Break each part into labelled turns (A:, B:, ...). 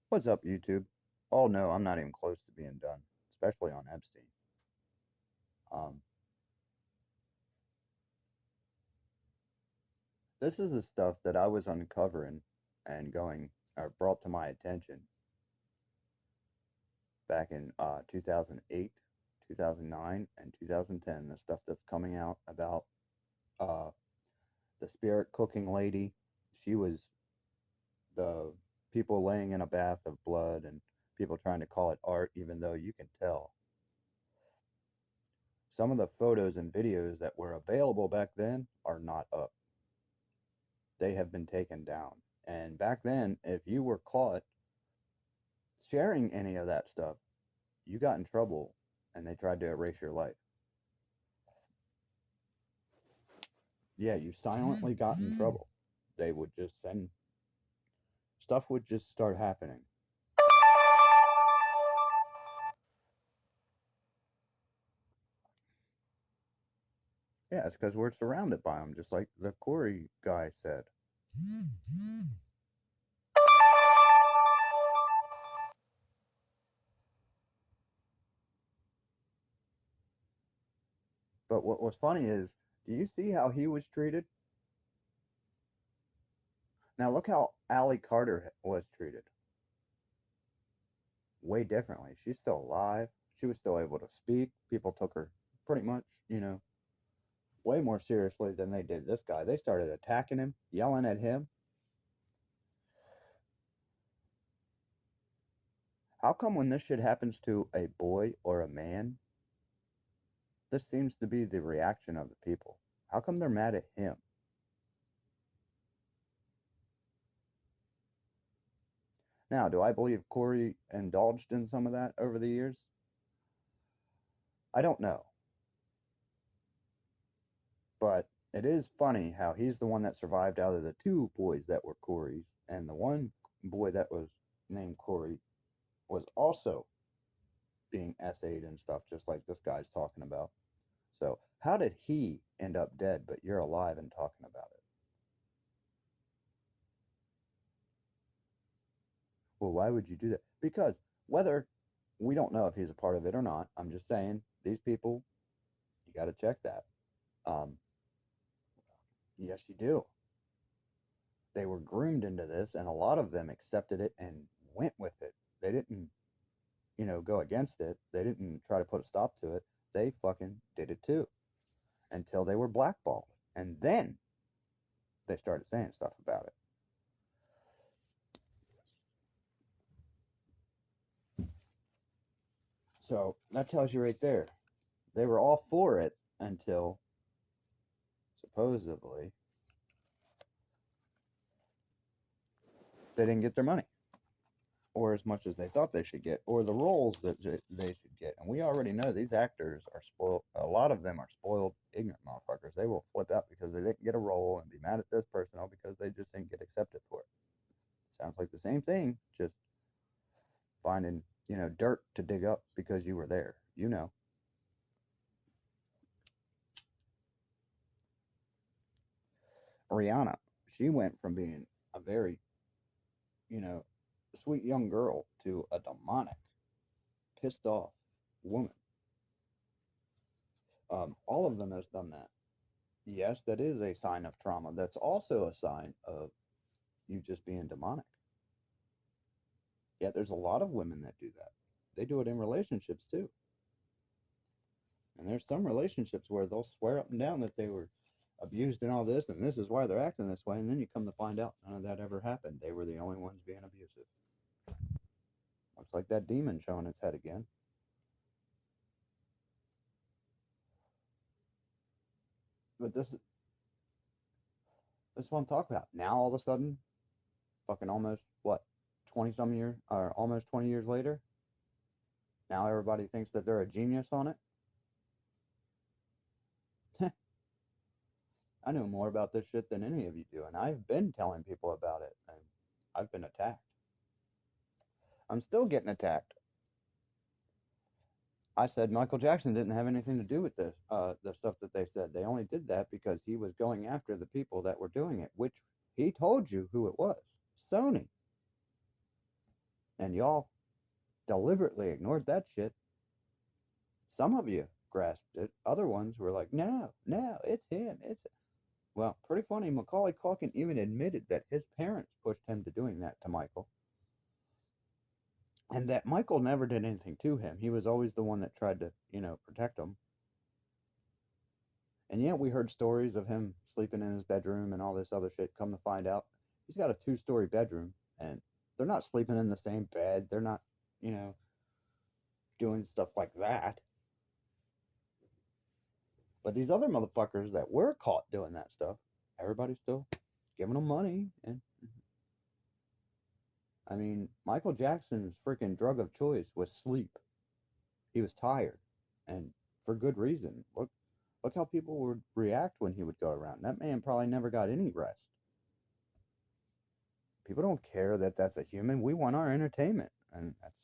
A: What's up, YouTube? Oh no, I'm not even close to being done, especially on Epstein. Um, this is the stuff that I was uncovering and going, or brought to my attention back in 2008, 2009, and 2010. The stuff that's coming out about uh, the spirit cooking lady. She was the people laying in a bath of blood and people trying to call it art, even though you can tell some of the photos and videos that were available back then are not up. They have been taken down. And back then, if you were caught sharing any of that stuff, you got in trouble and they tried to erase your life. Yeah, you silently got in trouble. They would just send stuff would just start happening. Yeah, it's because we're surrounded by them, just like the Corey guy said. But what was funny is, do you see how he was treated? Now look how Allie Carter was treated. Way differently. She's still alive. She was still able to speak. People took her pretty much, way more seriously than they did this guy. They started attacking him, yelling at him. How come when this shit happens to a boy or a man, this seems to be the reaction of the people? How come they're mad at him? Now, do I believe Corey indulged in some of that over the years? I don't know. But it is funny how he's the one that survived out of the two boys that were Corey's, and the one boy that was named Corey was also being essayed and stuff, just like this guy's talking about. So, how did he end up dead, but you're alive and talking about it? Well, why would you do that? Because whether we don't know if he's a part of it or not, I'm just saying these people, you got to check that. Um, yes, you do. They were groomed into this, and a lot of them accepted it and went with it. They didn't, go against it. They didn't try to put a stop to it. They fucking did it too until they were blackballed. And then they started saying stuff about it. So that tells you right there. They were all for it until supposedly they didn't get their money or as much as they thought they should get or the roles that they should get. And we already know these actors are spoiled. A lot of them are spoiled, ignorant motherfuckers. They will flip out because they didn't get a role and be mad at this person all because they just didn't get accepted for it. Sounds like the same thing, just finding, dirt to dig up because you were there. Rihanna, she went from being a very, you know, sweet young girl to a demonic, pissed off woman. All of them has done that. Yes, that is a sign of trauma. That's also a sign of you just being demonic. Yet there's a lot of women that do that. They do it in relationships too. And there's some relationships where they'll swear up and down that they were abused and all this, and this is why they're acting this way. And then you come to find out none of that ever happened. They were the only ones being abusive. Looks like that demon showing its head again. But this is what I'm talking about. Now all of a sudden, fucking almost what, 20 some years or almost 20 years later, now everybody thinks that they're a genius on it. I know more about this shit than any of you do, and I've been telling people about it, and I've been attacked. I'm still getting attacked. I said Michael Jackson didn't have anything to do with this, the stuff that they said. They only did that because he was going after the people that were doing it, which he told you who it was. Sony. And y'all deliberately ignored that shit. Some of you grasped it. Other ones were like, no, no, it's him. Well, pretty funny. Macaulay Culkin even admitted that his parents pushed him to doing that to Michael. And that Michael never did anything to him. He was always the one that tried to, protect him. And yet we heard stories of him sleeping in his bedroom and all this other shit. Come to find out, he's got a 2-story bedroom, and they're not sleeping in the same bed. They're not, you know, doing stuff like that. But these other motherfuckers that were caught doing that stuff, everybody's still giving them money. And I mean, Michael Jackson's freaking drug of choice was sleep. He was tired, and for good reason. Look how people would react when he would go around. That man probably never got any rest. People don't care that that's a human. We want our entertainment, and that's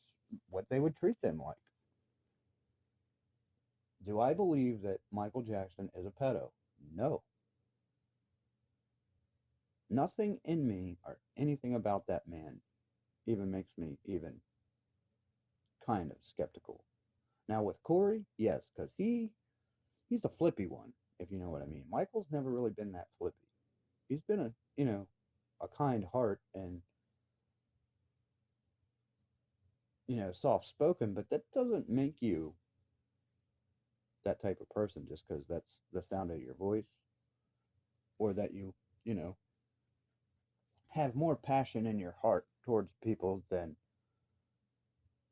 A: what they would treat them like. Do I believe that Michael Jackson is a pedo? No. Nothing in me or anything about that man even makes me even kind of skeptical. Now with Corey, yes, because he's a flippy one, if you know what I mean. Michael's never really been that flippy. He's been a kind heart and soft spoken, but that doesn't make you that type of person just because that's the sound of your voice, or that you know have more passion in your heart towards people than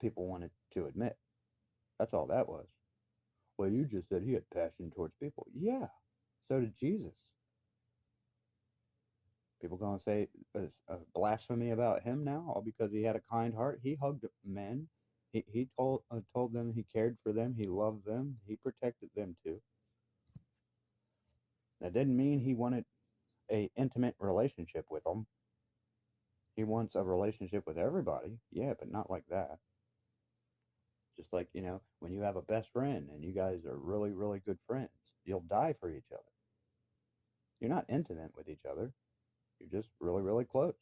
A: people wanted to admit. That's all that was. Well, you just said he had passion towards people. Yeah, so did Jesus. People gonna say blasphemy about him now, all because he had a kind heart. He hugged men. He told them he cared for them. He loved them. He protected them too. That didn't mean he wanted a intimate relationship with them. He wants a relationship with everybody. Yeah, but not like that. Just like, when you have a best friend and you guys are really, really good friends, you'll die for each other. You're not intimate with each other. You're just really, really close.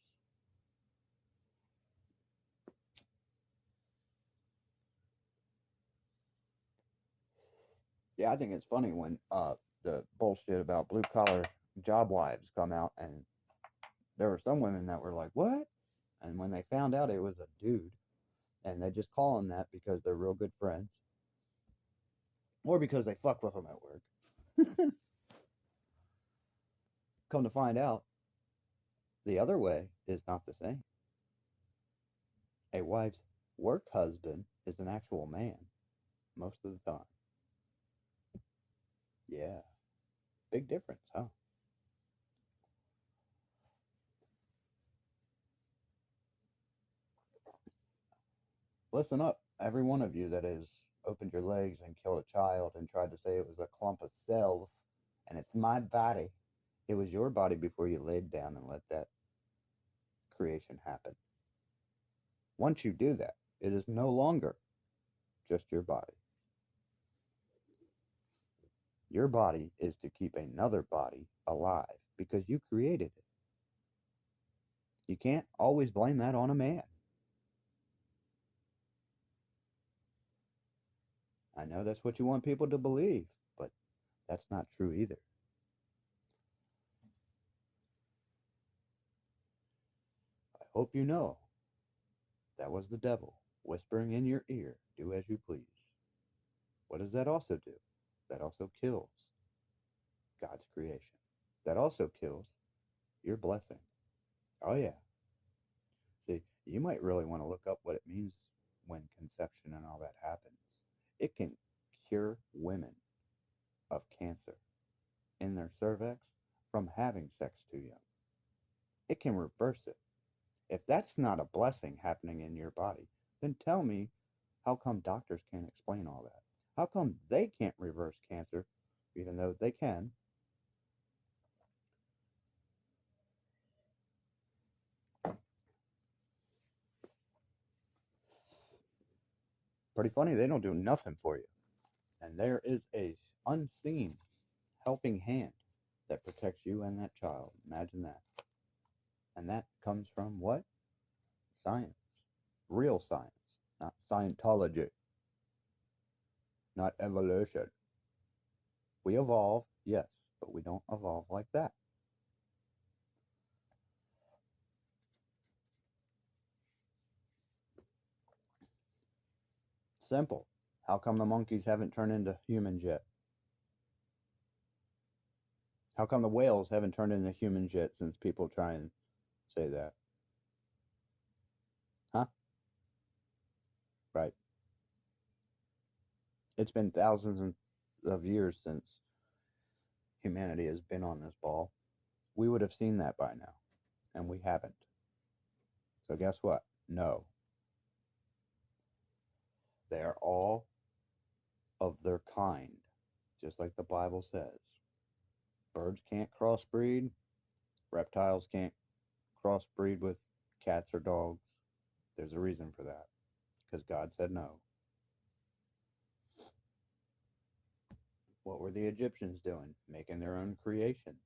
A: Yeah, I think it's funny when the bullshit about blue collar job wives come out, and there were some women that were like, "What?" And when they found out it was a dude, and they just call him that because they're real good friends, or because they fuck with him at work. Come to find out, the other way is not the same. A wife's work husband is an actual man most of the time. Yeah, big difference, huh? Listen up, every one of you that has opened your legs and killed a child and tried to say it was a clump of cells and it's my body. It was your body before you laid down and let that creation happen. Once you do that, it is no longer just your body. Your body is to keep another body alive because you created it. You can't always blame that on a man. I know that's what you want people to believe, but that's not true either. I hope you know that was the devil whispering in your ear, do as you please. What does that also do? That also kills God's creation. That also kills your blessing. Oh, yeah. See, you might really want to look up what it means when conception and all that happens. It can cure women of cancer in their cervix from having sex too young. It can reverse it. If that's not a blessing happening in your body, then tell me how come doctors can't explain all that? How come they can't reverse cancer, even though they can? Pretty funny, they don't do nothing for you. And there is a unseen helping hand that protects you and that child. Imagine that. And that comes from what? Science. Real science, not Scientology, not evolution. We evolve, yes, but we don't evolve like that. Simple. How come the monkeys haven't turned into humans yet? How come the whales haven't turned into humans yet since people try and say that? Huh? Right. It's been thousands of years since humanity has been on this ball. We would have seen that by now, and we haven't. So guess what? No. They are all of their kind, just like the Bible says. Birds can't crossbreed, reptiles can't crossbreed with cats or dogs. There's a reason for that, because God said no. What were the Egyptians doing? Making their own creations.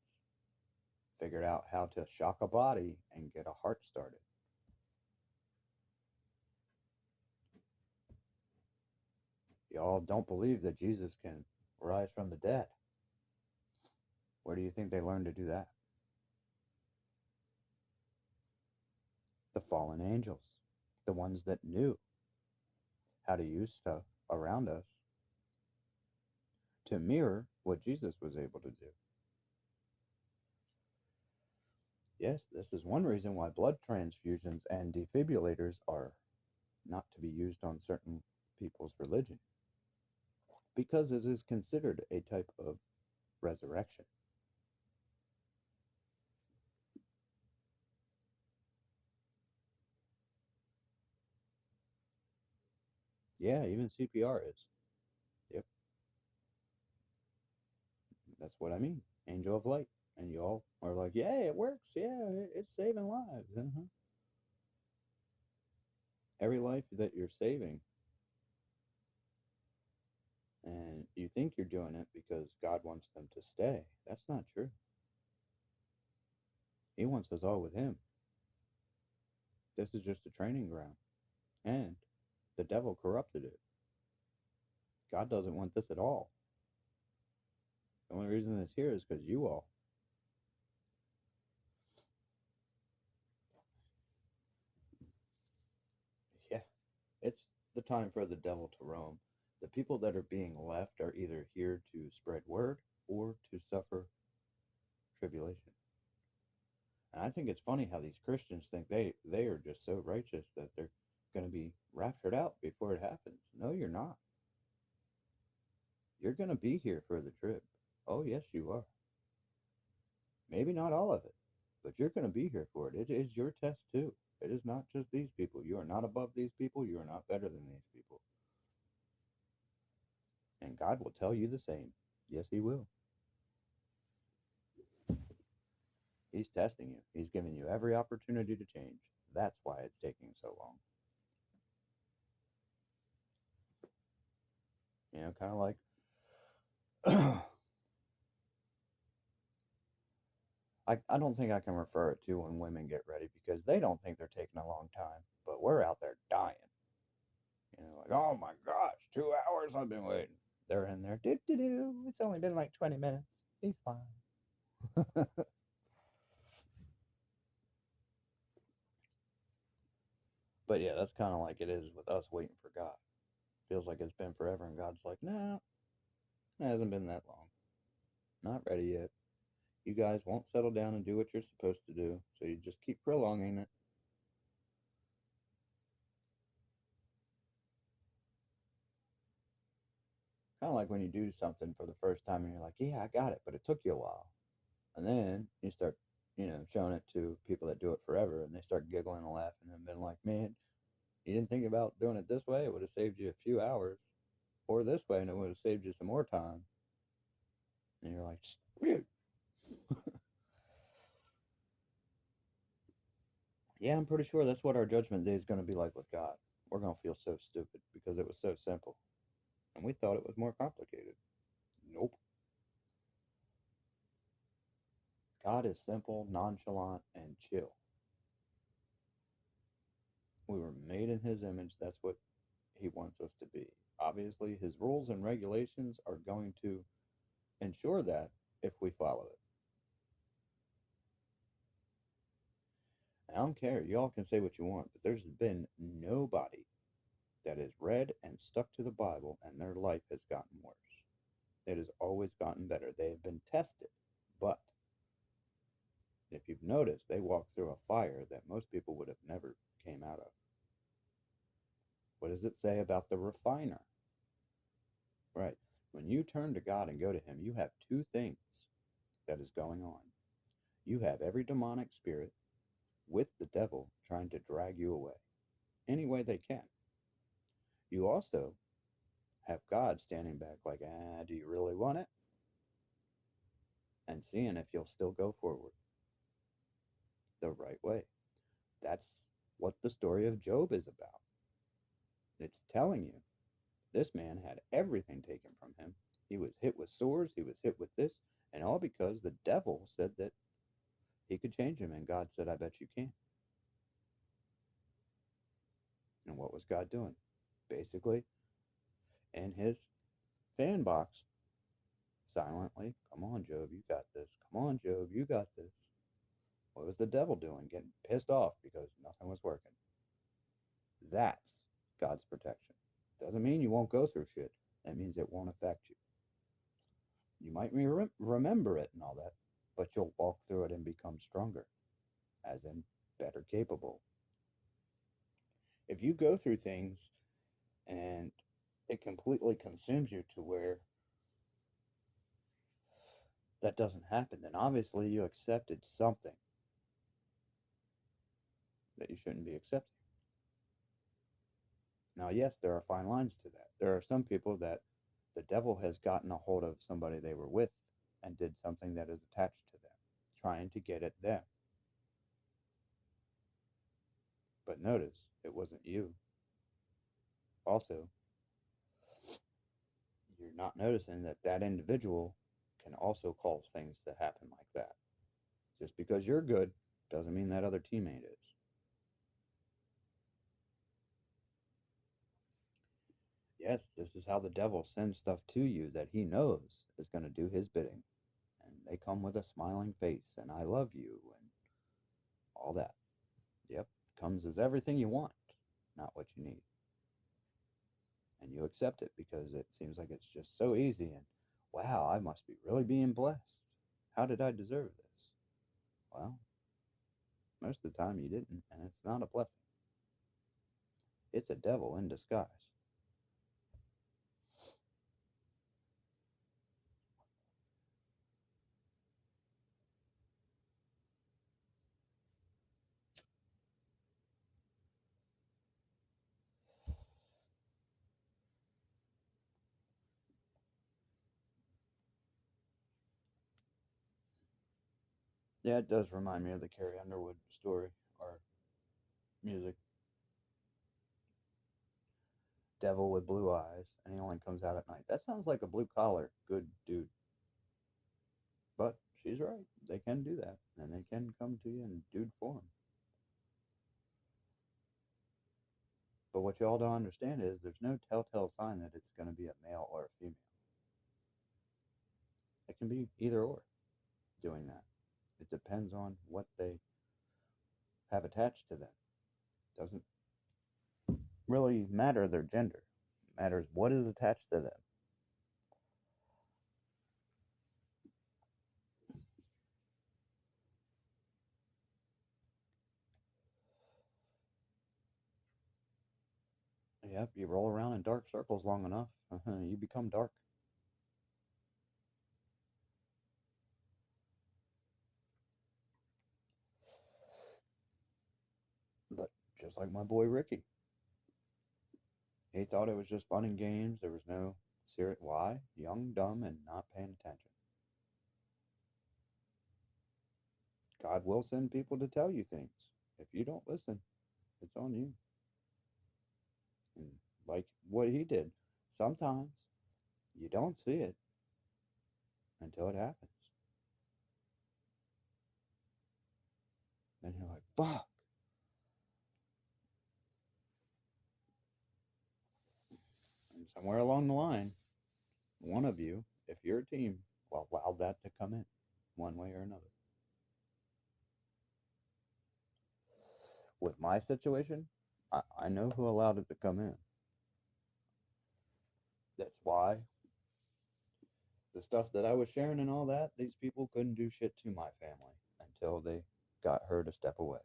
A: Figured out how to shock a body and get a heart started. Y'all don't believe that Jesus can rise from the dead. Where do you think they learned to do that? The fallen angels, the ones that knew how to use stuff around us to mirror what Jesus was able to do. Yes, this is one reason why blood transfusions and defibrillators are not to be used on certain people's religion, because it is considered a type of resurrection. Yeah, even CPR is. Yep, that's what I mean. Angel of light. And you all are like, yeah, it works. Yeah, it's saving lives. Every life that you're saving, and you think you're doing it because God wants them to stay. That's not true. He wants us all with Him. This is just a training ground. And the devil corrupted it. God doesn't want this at all. The only reason it's here is because you all. Yeah, it's the time for the devil to roam. The people that are being left are either here to spread word or to suffer tribulation. And I think it's funny how these Christians think they are just so righteous that they're going to be raptured out before it happens. No, you're not. You're going to be here for the trip. Oh, yes, you are. Maybe not all of it, but you're going to be here for it. It is your test too. It is not just these people. You are not above these people. You are not better than these people. And God will tell you the same. Yes, He will. He's testing you. He's giving you every opportunity to change. That's why it's taking so long. Kind of like I don't think I can refer it to when women get ready because they don't think they're taking a long time, but we're out there dying. Like, oh my gosh, 2 hours I've been waiting. They're in there, do do do. It's only been like 20 minutes. He's fine. But yeah, that's kind of like it is with us waiting for God. Feels like it's been forever, and God's like, no, it hasn't been that long. Not ready yet. You guys won't settle down and do what you're supposed to do, so you just keep prolonging it. Kind of like when you do something for the first time and you're like, yeah, I got it, but it took you a while. And then you start, showing it to people that do it forever and they start giggling and laughing and been like, man, you didn't think about doing it this way? It would have saved you a few hours. Or this way and it would have saved you some more time. And you're like, yeah, I'm pretty sure that's what our judgment day is going to be like with God. We're going to feel so stupid because it was so simple. And we thought it was more complicated. Nope. God is simple, nonchalant, and chill. We were made in his image. That's what he wants us to be. Obviously, his rules and regulations are going to ensure that if we follow it. I don't care. Y'all can say what you want, but there's been nobody that has read and stuck to the Bible and their life has gotten worse. It has always gotten better. They have been tested, but if you've noticed, they walked through a fire that most people would have never came out of. What does it say about the refiner? Right. When you turn to God and go to Him, you have two things that is going on. You have every demonic spirit with the devil trying to drag you away any way they can. You also have God standing back like, do you really want it? And seeing if you'll still go forward the right way. That's what the story of Job is about. It's telling you this man had everything taken from him. He was hit with swords, he was hit with this, and all because the devil said that he could change him, and God said, I bet you can. And what was God doing? Basically, in his fan box, silently, come on, Job, you got this. Come on, Job, you got this. What was the devil doing? Getting pissed off because nothing was working. That's God's protection. Doesn't mean you won't go through shit. That means it won't affect you. You might remember it and all that, but you'll walk through it and become stronger, as in better capable. If you go through things and it completely consumes you to where that doesn't happen, then obviously you accepted something that you shouldn't be accepting. Now, yes, there are fine lines to that. There are some people that the devil has gotten a hold of somebody they were with and did something that is attached to them, trying to get at them. But notice, it wasn't you. Also, you're not noticing that that individual can also cause things to happen like that. Just because you're good doesn't mean that other teammate is. Yes, this is how the devil sends stuff to you that he knows is going to do his bidding. And they come with a smiling face and I love you and all that. Yep, comes as everything you want, not what you need. And you accept it because it seems like it's just so easy and wow, I must be really being blessed. How did I deserve this? Well, most of the time you didn't, and it's not a blessing. It's a devil in disguise. Yeah, it does remind me of the Carrie Underwood story or music. Devil with blue eyes, and he only comes out at night. That sounds like a blue collar, good dude. But she's right. They can do that, and they can come to you in dude form. But what y'all don't understand is there's no telltale sign that it's going to be a male or a female. It can be either or doing that. It depends on what they have attached to them. Doesn't really matter their gender. It matters what is attached to them. Yep, you roll around in dark circles long enough, you become dark. But just like my boy Ricky, he thought it was just fun and games. There was no serious. Why? Young, dumb, and not paying attention. God will send people to tell you things. If you don't listen, it's on you. And like what he did, sometimes you don't see it until it happens. Then you're like, fuck. And somewhere along the line, one of you, if you're a team, will allow that to come in one way or another. With my situation, I know who allowed it to come in. That's why the stuff that I was sharing and all that, these people couldn't do shit to my family until they got her to step away.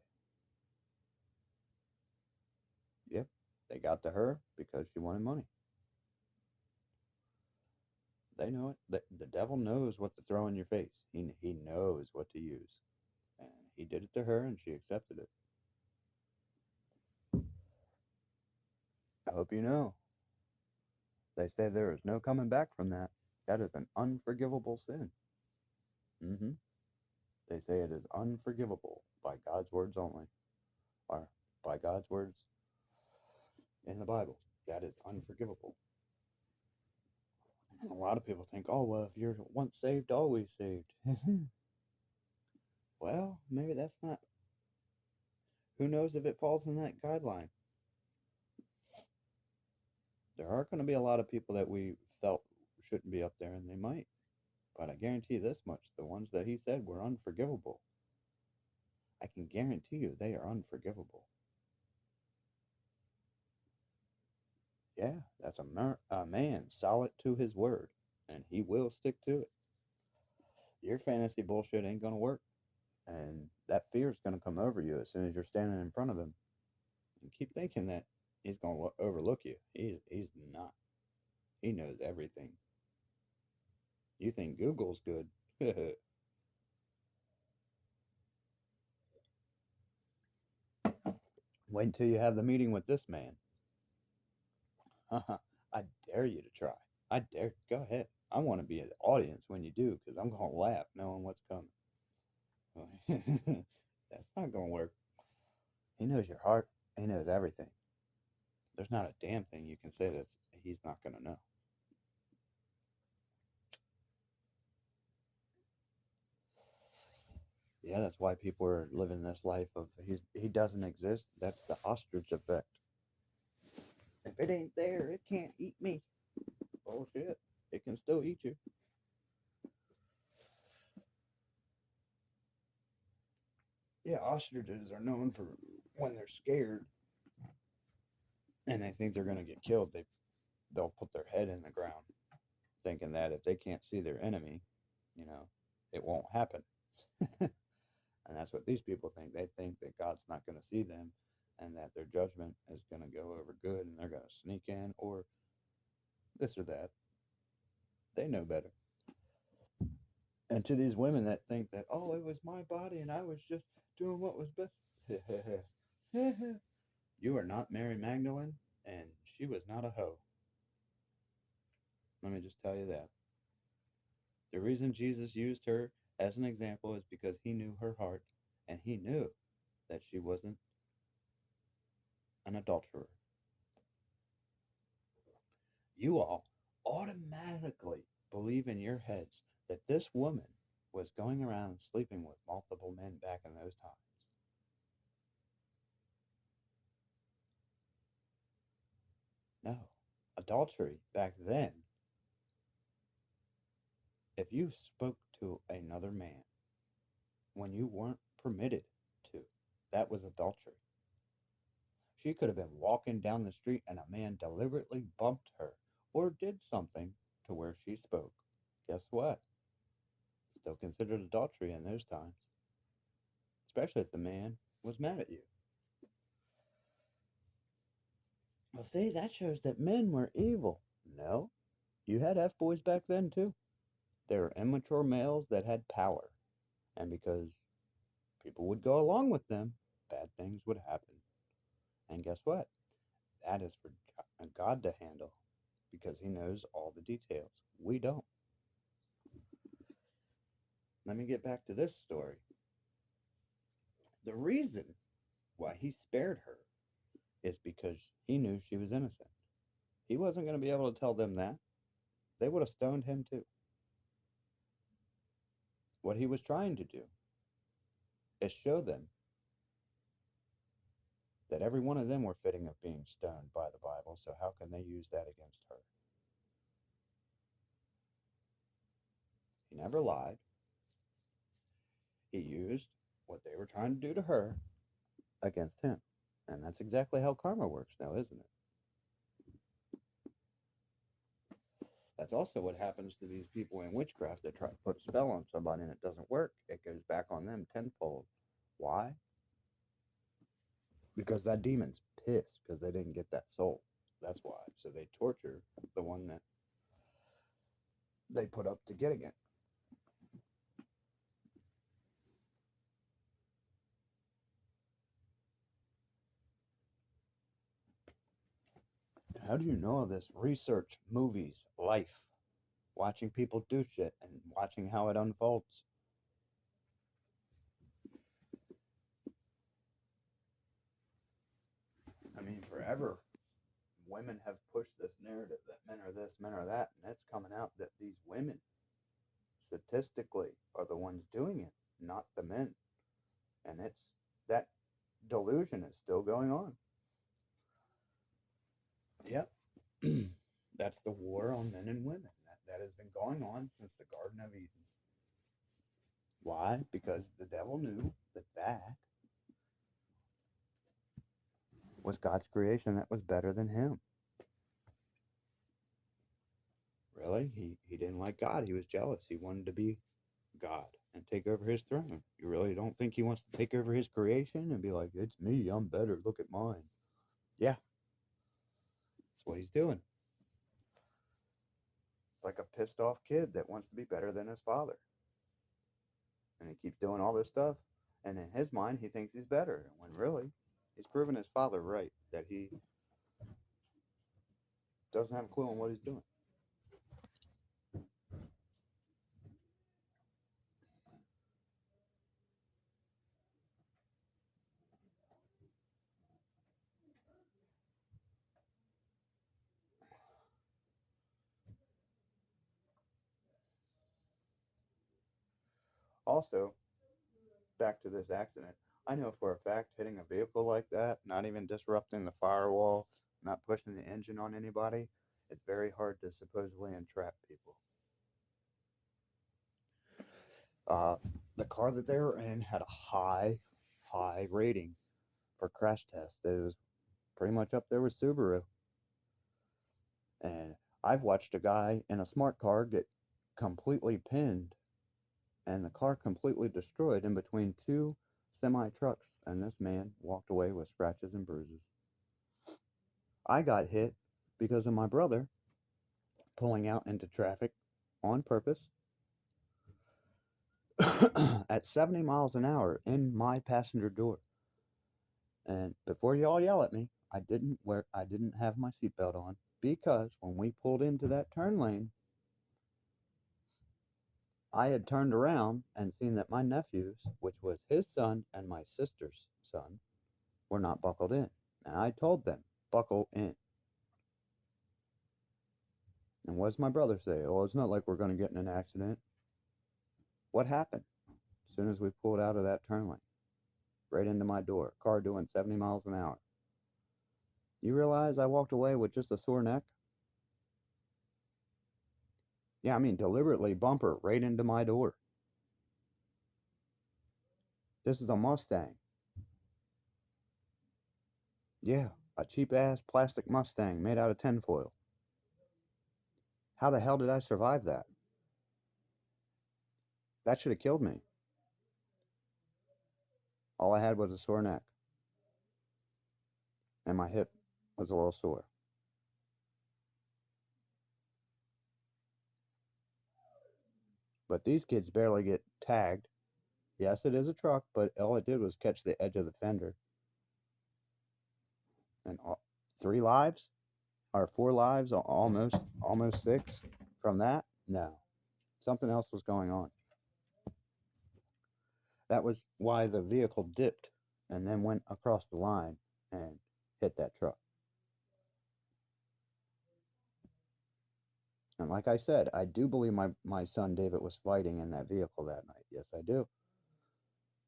A: Yep, they got to her because she wanted money. They know it. The devil knows what to throw in your face. He knows what to use. And he did it to her and she accepted it. I hope you know. They say there is no coming back from that. That is an unforgivable sin. Hmm. They say it is unforgivable by God's words only, or by God's words in the Bible. That is unforgivable. A lot of people think, oh, well, if you're once saved, always saved. Well, maybe that's not. Who knows if it falls in that guideline? There are going to be a lot of people that we felt shouldn't be up there, and they might. But I guarantee this much, the ones that he said were unforgivable, I can guarantee you they are unforgivable. Yeah, that's a man solid to his word, and he will stick to it. Your fantasy bullshit ain't going to work, and that fear is going to come over you as soon as you're standing in front of him. And keep thinking that he's going to overlook you. He's not. He knows everything. You think Google's good. Wait until you have the meeting with this man. I dare you to try. I dare. Go ahead. I want to be an audience when you do because I'm going to laugh knowing what's coming. That's not going to work. He knows your heart. He knows everything. There's not a damn thing you can say that he's not going to know. Yeah, that's why people are living this life of he doesn't exist. That's the ostrich effect. If it ain't there, it can't eat me. Bullshit. It can still eat you. Yeah, ostriches are known for when they're scared and they think they're going to get killed, they'll put their head in the ground, thinking that if they can't see their enemy, you know, it won't happen. And that's what these people think. They think that God's not going to see them and that their judgment is going to go over good and they're going to sneak in or this or that. They know better. And to these women that think that, oh, it was my body and I was just doing what was best. You are not Mary Magdalene and she was not a hoe. Let me just tell you that. The reason Jesus used her as an example is because he knew her heart and he knew that she wasn't an adulterer. You all automatically believe in your heads that this woman was going around sleeping with multiple men back in those times. No. Adultery back then, if you spoke to another man when you weren't permitted to, that was adultery. She could have been walking down the street and a man deliberately bumped her or did something to where she spoke. Guess what? Still considered adultery in those times, especially if the man was mad at you. Well, see, that shows that men were evil. No, you had F boys back then too. They were immature males that had power, and because people would go along with them, bad things would happen. And guess what? That is for God to handle because he knows all the details. We don't. Let me get back to this story. The reason why he spared her is because he knew she was innocent. He wasn't going to be able to tell them that. They would have stoned him too. What he was trying to do is show them that every one of them were fitting of being stoned by the Bible, so how can they use that against her? He never lied. He used what they were trying to do to her against him. And that's exactly how karma works now, isn't it? That's also what happens to these people in witchcraft that try to put a spell on somebody and it doesn't work. It goes back on them tenfold. Why? Because that demon's pissed because they didn't get that soul. That's why. So they torture the one that they put up to getting it. How do you know this? Research, movies, life, watching people do shit and watching how it unfolds. I mean, forever, women have pushed this narrative that men are this, men are that, and it's coming out that these women, statistically, are the ones doing it, not the men. And it's that delusion is still going on. Yep. That's the war on men and women. That has been going on since the Garden of Eden. Why? Because the devil knew that that was God's creation that was better than him. Really? He didn't like God. He was jealous. He wanted to be God and take over his throne. You really don't think he wants to take over his creation and be like, it's me, I'm better, look at mine? Yeah, that's what he's doing. It's like a pissed off kid that wants to be better than his father. And he keeps doing all this stuff. And in his mind, he thinks he's better. When really, he's proven his father right that he doesn't have a clue on what he's doing. Also, back to this accident, I know for a fact hitting a vehicle like that, not even disrupting the firewall, not pushing the engine on anybody, it's very hard to supposedly entrap people. Uh, the car that they were in had a high rating for crash tests. It was pretty much up there with Subaru. And I've watched a guy in a smart car get completely pinned and the car completely destroyed in between two semi trucks. And this man walked away with scratches and bruises. I got hit because of my brother pulling out into traffic on purpose at 70 miles an hour in my passenger door. And before y'all yell at me, I didn't have my seatbelt on because when we pulled into that turn lane, I had turned around and seen that my nephews, which was his son and my sister's son, were not buckled in. And I told them, buckle in. And what does my brother say? Oh, it's not like we're going to get in an accident. What happened? As soon as we pulled out of that turn lane, right into my door, car doing 70 miles an hour. You realize I walked away with just a sore neck? Yeah, I mean, deliberately bumper right into my door. This is a Mustang. Yeah, a cheap ass plastic Mustang made out of tinfoil. How the hell did I survive that? That should have killed me. All I had was a sore neck. And my hip was a little sore. But these kids barely get tagged. Yes, it is a truck, but all it did was catch the edge of the fender. And 3 lives? Or 4 lives? Almost 6 from that? No. Something else was going on. That was why the vehicle dipped and then went across the line and hit that truck. And like I said, I do believe my son David was fighting in that vehicle that night. Yes, I do.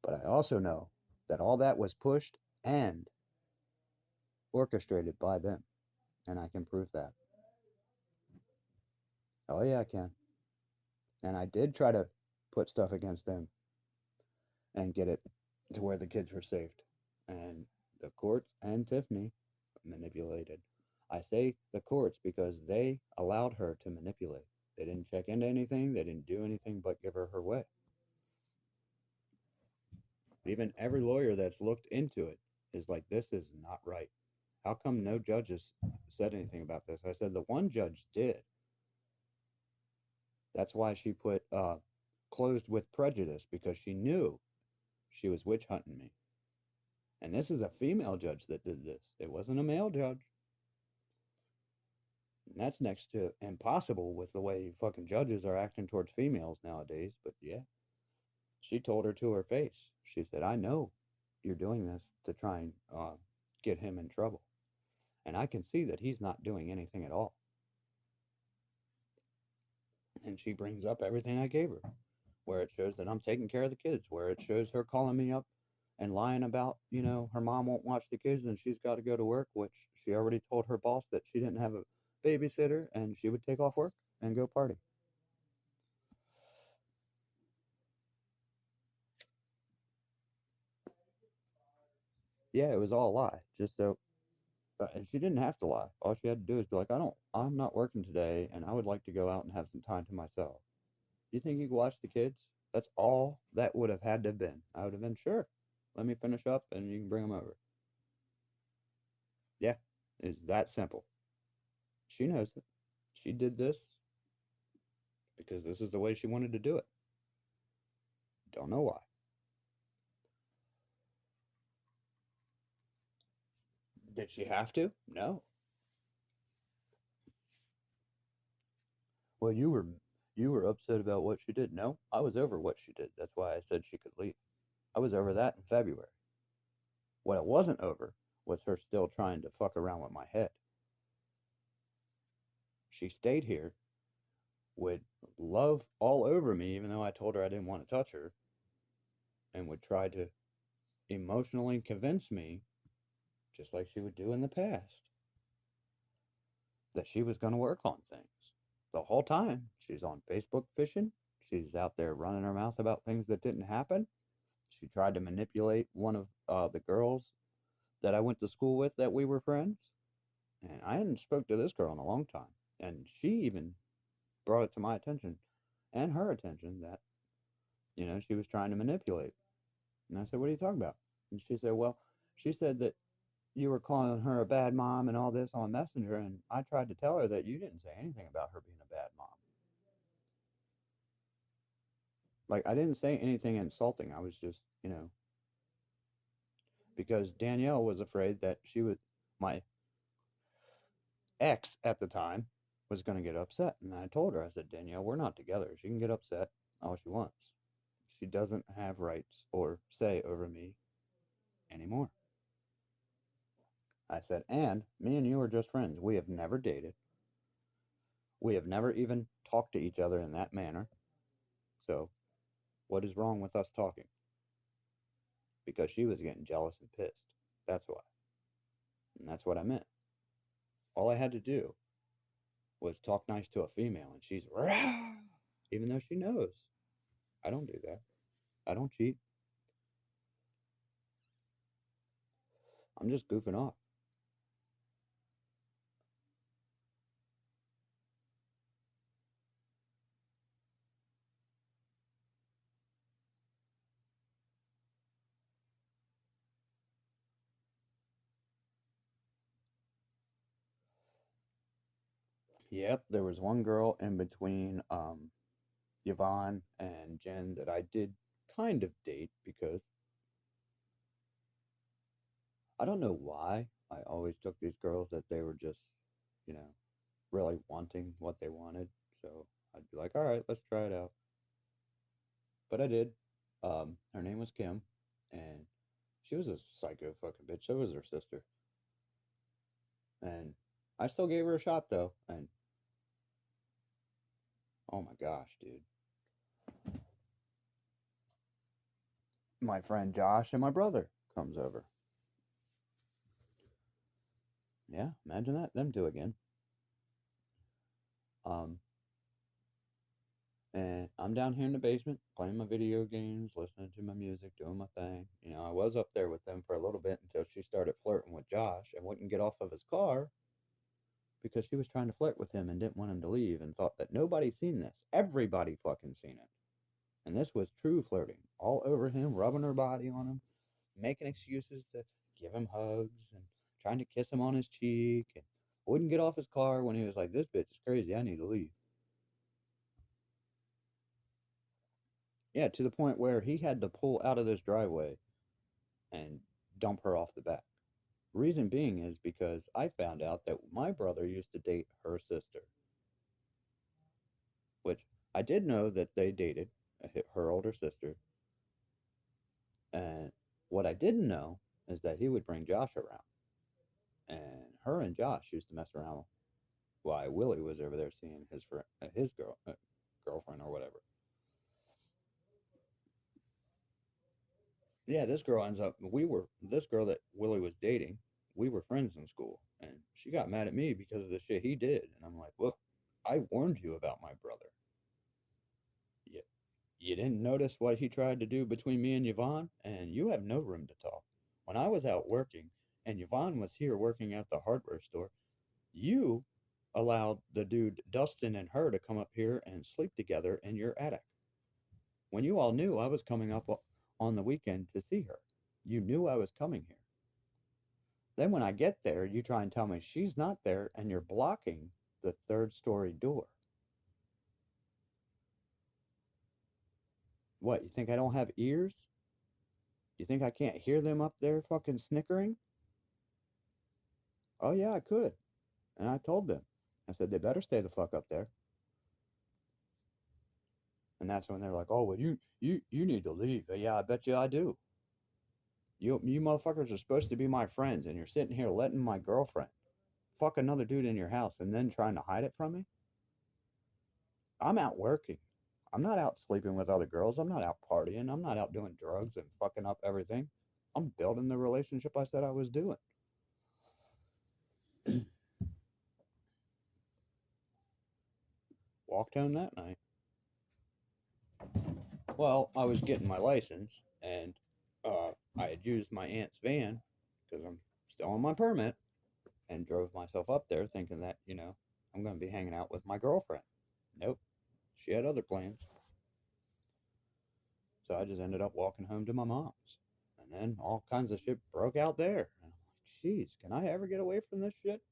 A: But I also know that all that was pushed and orchestrated by them, and I can prove that. Oh yeah, I can. And I did try to put stuff against them and get it to where the kids were saved. And the courts and Tiffany manipulated. I say the courts because they allowed her to manipulate. They didn't check into anything, they didn't do anything but give her her way. Even every lawyer that's looked into it is like, this is not right. How come no judges said anything about this? I said the one judge did. That's why she put closed with prejudice, because she knew she was witch hunting me. And this is a female judge that did this. It wasn't a male judge. And that's next to impossible with the way fucking judges are acting towards females nowadays. But yeah, she told her to her face. She said, I know you're doing this to try and get him in trouble. And I can see that he's not doing anything at all. And she brings up everything I gave her, where it shows that I'm taking care of the kids, where it shows her calling me up and lying about, her mom won't watch the kids and she's got to go to work, which she already told her boss that she didn't have a babysitter and she would take off work and go party. Yeah, it was all a lie. Just so, and she didn't have to lie. All she had to do is be like, I'm not working today and I would like to go out and have some time to myself. You think you could watch the kids? That's all that would have had to have been. I would have been, sure. Let me finish up and you can bring them over. Yeah, it's that simple. She knows it. She did this because this is the way she wanted to do it. Don't know why. Did she have to? No. Well, you were upset about what she did. No, I was over what she did. That's why I said she could leave. I was over that in February. What I wasn't over was her still trying to fuck around with my head. She stayed here, would love all over me, even though I told her I didn't want to touch her, and would try to emotionally convince me, just like she would do in the past, that she was going to work on things. The whole time, she's on Facebook fishing. She's out there running her mouth about things that didn't happen. She tried to manipulate one of the girls that I went to school with that we were friends. And I hadn't spoke to this girl in a long time. And she even brought it to my attention and her attention that, she was trying to manipulate. And I said, what are you talking about? And she said, well, she said that you were calling her a bad mom and all this on Messenger. And I tried to tell her that you didn't say anything about her being a bad mom. Like, I didn't say anything insulting. I was just, because Danielle was afraid that my ex at the time, was going to get upset. And I told her, I said, Danielle, we're not together. She can get upset all she wants. She doesn't have rights or say over me anymore. I said, and me and you are just friends. We have never dated. We have never even talked to each other in that manner. So, what is wrong with us talking? Because she was getting jealous and pissed. That's why. And that's what I meant. All I had to do was talk nice to a female, and she's, rah! Even though she knows I don't do that. I don't cheat. I'm just goofing off. Yep, there was one girl in between Yvonne and Jen that I did kind of date because I don't know why I always took these girls that they were just, you know, really wanting what they wanted. So I'd be like, all right, let's try it out. But I did. Her name was Kim, and she was a psycho fucking bitch. So was her sister. And I still gave her a shot though. And oh my gosh, dude. My friend Josh and my brother comes over. Yeah, imagine that. Them two again. Um, and I'm down here in the basement playing my video games, listening to my music, doing my thing. You know, I was up there with them for a little bit until she started flirting with Josh and wouldn't get off of his car because she was trying to flirt with him and didn't want him to leave and thought that nobody's seen this. Everybody fucking seen it. And this was true flirting. All over him, rubbing her body on him, making excuses to give him hugs and trying to kiss him on his cheek and wouldn't get off his car when he was like, "This bitch is crazy, I need to leave." Yeah, to the point where he had to pull out of this driveway and dump her off the back. Reason being is because I found out that my brother used to date her sister, which I did know that they dated, her older sister. And what I didn't know is that he would bring Josh around. And her and Josh used to mess around while Willie was over there seeing his friend, girlfriend or whatever. Yeah, this girl ends up. This girl that Willie was dating. We were friends in school, and she got mad at me because of the shit he did. And I'm like, "Look, I warned you about my brother. You, you didn't notice what he tried to do between me and Yvonne, and you have no room to talk. When I was out working, and Yvonne was here working at the hardware store, you allowed the dude Dustin and her to come up here and sleep together in your attic when you all knew I was coming up on the weekend to see her. You knew I was coming here. Then when I get there, you try and tell me she's not there and you're blocking the third story door. What, you think I don't have ears? You think I can't hear them up there fucking snickering? Oh yeah, I could. And I told them. I said they better stay the fuck up there. And that's when they're like, "Oh well, you need to leave." Yeah, I bet you I do. You motherfuckers are supposed to be my friends, and you're sitting here letting my girlfriend fuck another dude in your house and then trying to hide it from me. I'm out working. I'm not out sleeping with other girls. I'm not out partying. I'm not out doing drugs and fucking up everything. I'm building the relationship I said I was doing. Walked home that night. Well, I was getting my license, and I had used my aunt's van because I'm still on my permit, and drove myself up there thinking that, I'm going to be hanging out with my girlfriend. Nope. She had other plans. So I just ended up walking home to my mom's. And then all kinds of shit broke out there. And I'm like, "Jeez, can I ever get away from this shit?"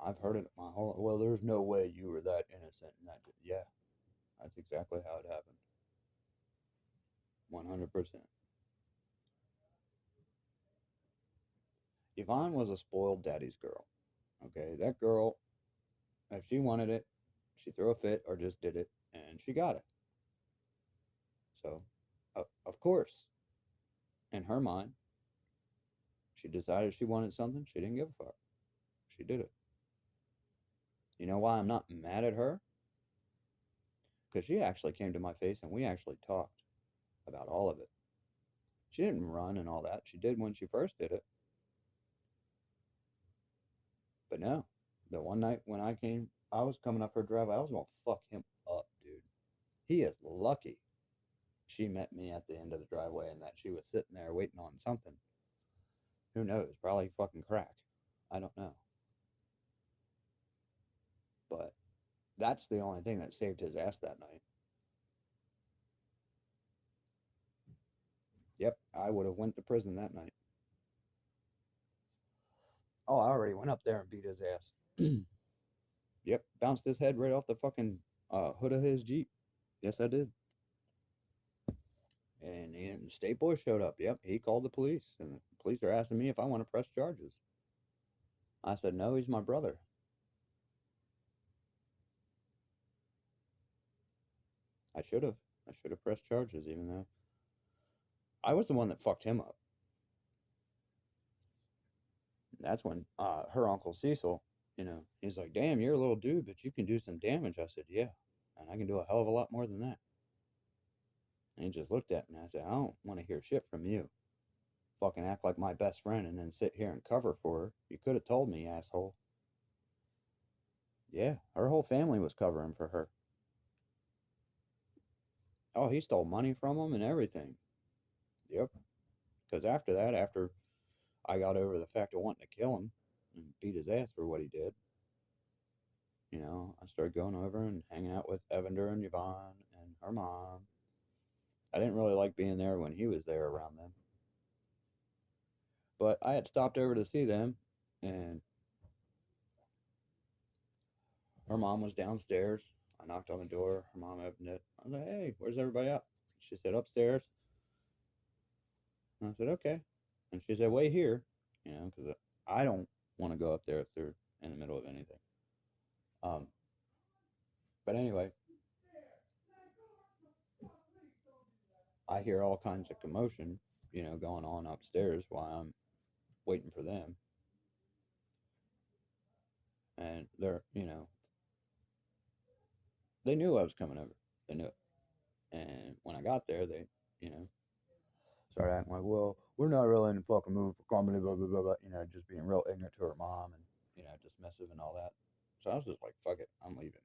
A: I've heard it my whole. Well, there's no way you were that innocent. And that, yeah, that's exactly how it happened. 100%. Yvonne was a spoiled daddy's girl. Okay, that girl, if she wanted it, she threw a fit or just did it, and she got it. So, of course, in her mind, she decided she wanted something. She didn't give a fuck. She did it. You know why I'm not mad at her? Because she actually came to my face and we actually talked about all of it. She didn't run and all that. She did when she first did it. But no, the one night when I was coming up her driveway. I was going to fuck him up, dude. He is lucky she met me at the end of the driveway and that she was sitting there waiting on something. Who knows? Probably fucking crack. I don't know. But that's the only thing that saved his ass that night. Yep, I would have went to prison that night. Oh, I already went up there and beat his ass. Yep, bounced his head right off the fucking hood of his Jeep. Yes, I did. And the state boy showed up. Yep, he called the police, and the police are asking me if I want to press charges. I said, no, he's my brother. I should have. I should have pressed charges, even though I was the one that fucked him up. That's when her uncle Cecil, he's like, damn, you're a little dude, but you can do some damage. I said, yeah, and I can do a hell of a lot more than that. And he just looked at me and I said, I don't want to hear shit from you. Fucking act like my best friend and then sit here and cover for her. You could have told me, asshole. Yeah, her whole family was covering for her. Oh, he stole money from them and everything. Yep. Because after that, after I got over the fact of wanting to kill him and beat his ass for what he did, I started going over and hanging out with Evander and Yvonne and her mom. I didn't really like being there when he was there around them. But I had stopped over to see them, and her mom was downstairs. I knocked on the door. Her mom opened it. I was like, hey, where's everybody at? She said, upstairs. And I said, okay. And she said, wait here, because I don't want to go up there if they're in the middle of anything. Um, but anyway, I hear all kinds of commotion, going on upstairs while I'm waiting for them. And they knew I was coming over. They knew it. And when I got there, they, you know, started acting like, well, we're not really in the fucking mood for comedy, blah, blah, blah, blah, just being real ignorant to her mom and, dismissive and all that. So I was just like, fuck it, I'm leaving.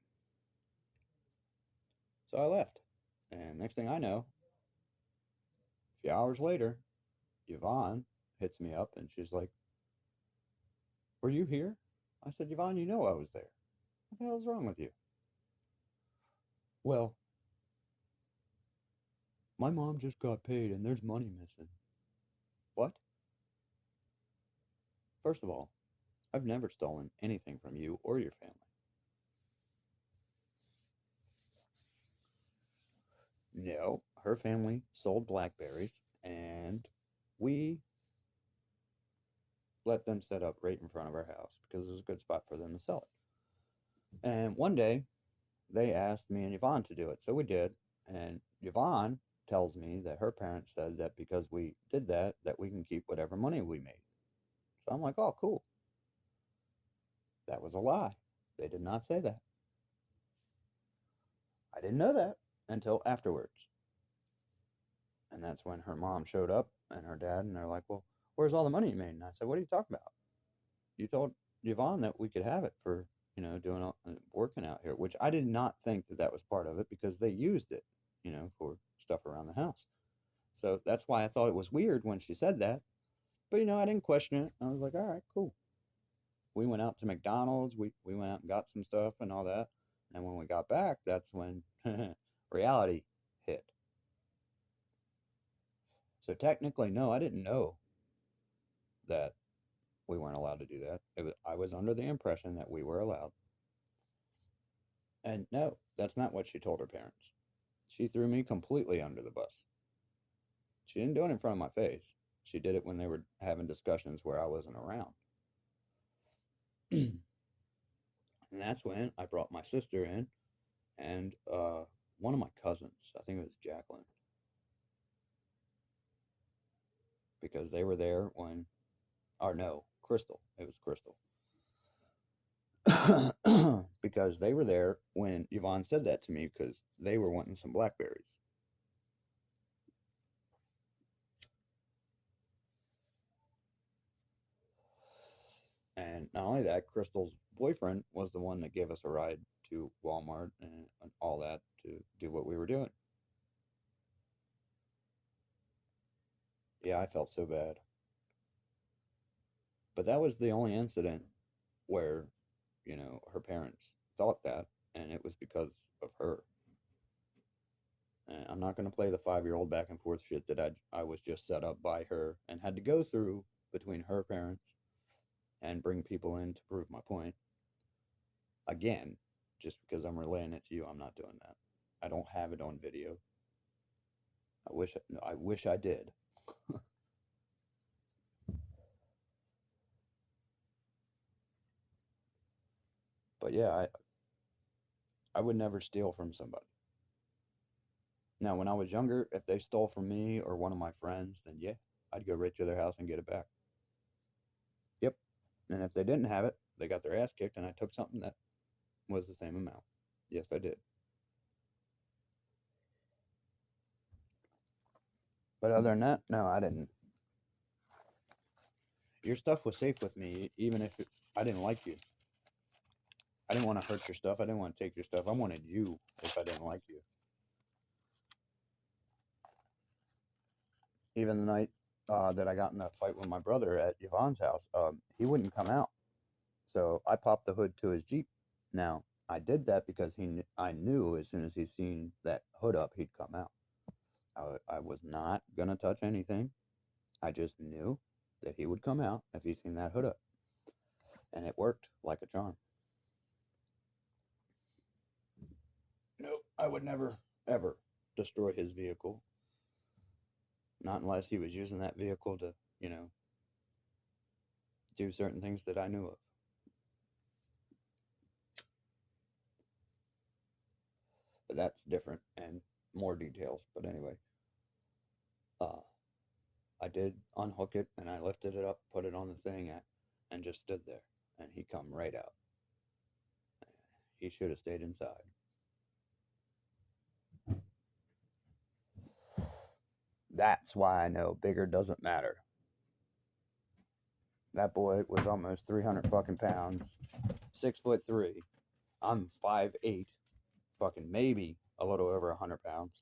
A: So I left. And next thing I know, a few hours later, Yvonne hits me up and she's like, were you here? I said, Yvonne, you know I was there. What the hell's wrong with you? Well, my mom just got paid and there's money missing. What? First of all, I've never stolen anything from you or your family. No, her family sold blackberries and we let them set up right in front of our house because it was a good spot for them to sell it. And one day they asked me and Yvonne to do it, so we did. And Yvonne tells me that her parents said that because we did that, that we can keep whatever money we made. So I'm like, oh, cool. That was a lie. They did not say that. I didn't know that until afterwards. And that's when her mom showed up and her dad, and they're like, well, where's all the money you made? And I said, what are you talking about? You told Yvonne that we could have it for, doing working out here, which I did not think that that was part of it because they used it, for stuff around the house. So that's why I thought it was weird when she said that. But, I didn't question it. I was like, all right, cool. We went out to McDonald's. We went out and got some stuff and all that. And when we got back, that's when reality hit. So technically, no, I didn't know that we weren't allowed to do that. I was under the impression that we were allowed. And no, that's not what she told her parents. She threw me completely under the bus. She didn't do it in front of my face. She did it when they were having discussions where I wasn't around. And that's when I brought my sister in and one of my cousins. I think it was Jacqueline. Because they were there when, or no, Crystal. It was Crystal. Because they were there when Yvonne said that to me because they were wanting some blackberries. And not only that, Crystal's boyfriend was the one that gave us a ride to Walmart and all that to do what we were doing. Yeah, I felt so bad. But that was the only incident where, her parents thought that, and it was because of her. And I'm not going to play the 5-year-old back and forth shit that I was just set up by her and had to go through between her parents and bring people in to prove my point. Again, just because I'm relaying it to you, I'm not doing that. I don't have it on video. I wish I did. But yeah, I would never steal from somebody. Now, when I was younger, if they stole from me or one of my friends, then yeah, I'd go right to their house and get it back. Yep. And if they didn't have it, they got their ass kicked, and I took something that was the same amount. Yes, I did. But other than that, no, I didn't. Your stuff was safe with me, even if I didn't like you. I didn't want to hurt your stuff. I didn't want to take your stuff. I wanted you if I didn't like you. Even the night that I got in that fight with my brother at Yvonne's house, he wouldn't come out. So I popped the hood to his Jeep. Now, I did that because I knew as soon as he seen that hood up, he'd come out. I was not going to touch anything. I just knew that he would come out if he seen that hood up. And it worked like a charm. Nope, I would never, ever destroy his vehicle. Not unless he was using that vehicle to, do certain things that I knew of. But that's different and more details. But anyway, uh, I did unhook it and I lifted it up, put it on the thing, and just stood there. And he come right out. He should have stayed inside. That's why I know bigger doesn't matter. That boy was almost 300 fucking pounds, 6'3". I'm 5'8", fucking maybe a little over 100 pounds,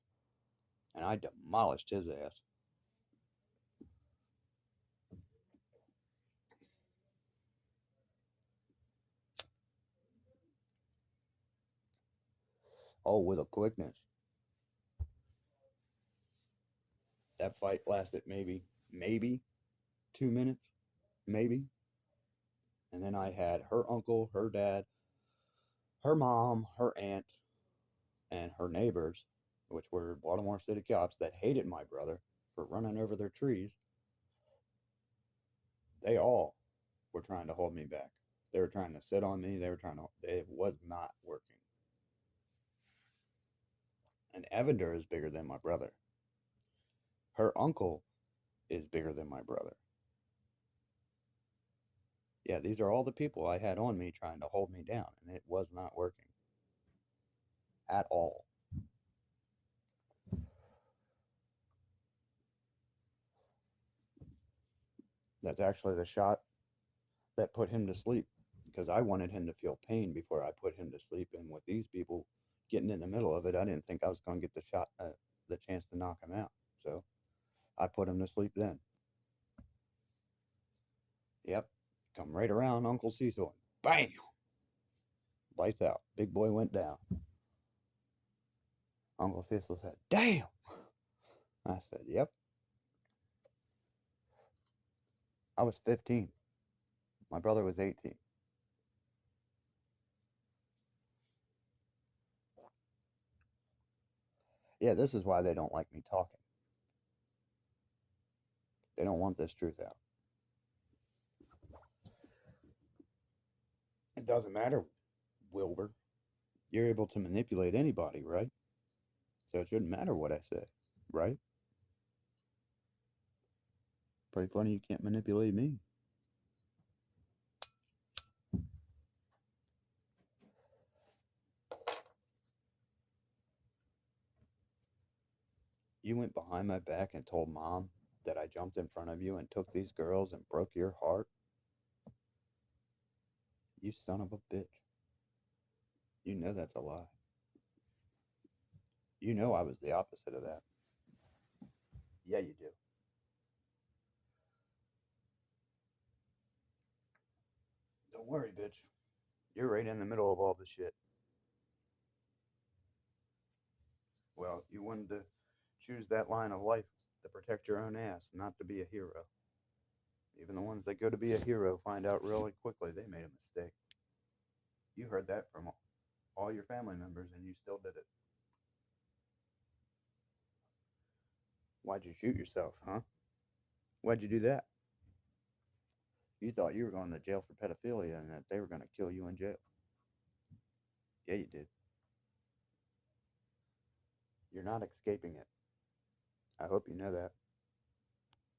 A: and I demolished his ass. Oh, with a quickness. That fight lasted maybe 2 minutes, maybe. And then I had her uncle, her dad, her mom, her aunt, and her neighbors, which were Baltimore City cops that hated my brother for running over their trees. They all were trying to hold me back. They were trying to sit on me. It was not working. And Evander is bigger than my brother. Her uncle is bigger than my brother. Yeah, these are all the people I had on me trying to hold me down, and it was not working at all. That's actually the shot that put him to sleep because I wanted him to feel pain before I put him to sleep. And with these people getting in the middle of it, I didn't think I was going to get the chance to knock him out. So I put him to sleep then. Yep, come right around Uncle Cecil. Bam! Lights out. Big boy went down. Uncle Cecil said, "Damn!" I said, "Yep." I was 15. My brother was 18. Yeah, this is why they don't like me talking. They don't want this truth out. It doesn't matter, Wilbur. You're able to manipulate anybody, right? So it shouldn't matter what I say, right? Pretty funny you can't manipulate me. You went behind my back and told mom that I jumped in front of you and took these girls and broke your heart? You son of a bitch. You know that's a lie. You know I was the opposite of that. Yeah, you do. Don't worry, bitch. You're right in the middle of all the shit. Well, you wanted to choose that line of life to protect your own ass, not to be a hero. Even the ones that go to be a hero find out really quickly they made a mistake. You heard that from all your family members and you still did it. Why'd you shoot yourself, huh? Why'd you do that? You thought you were going to jail for pedophilia and that they were going to kill you in jail. Yeah, you did. You're not escaping it. I hope you know that.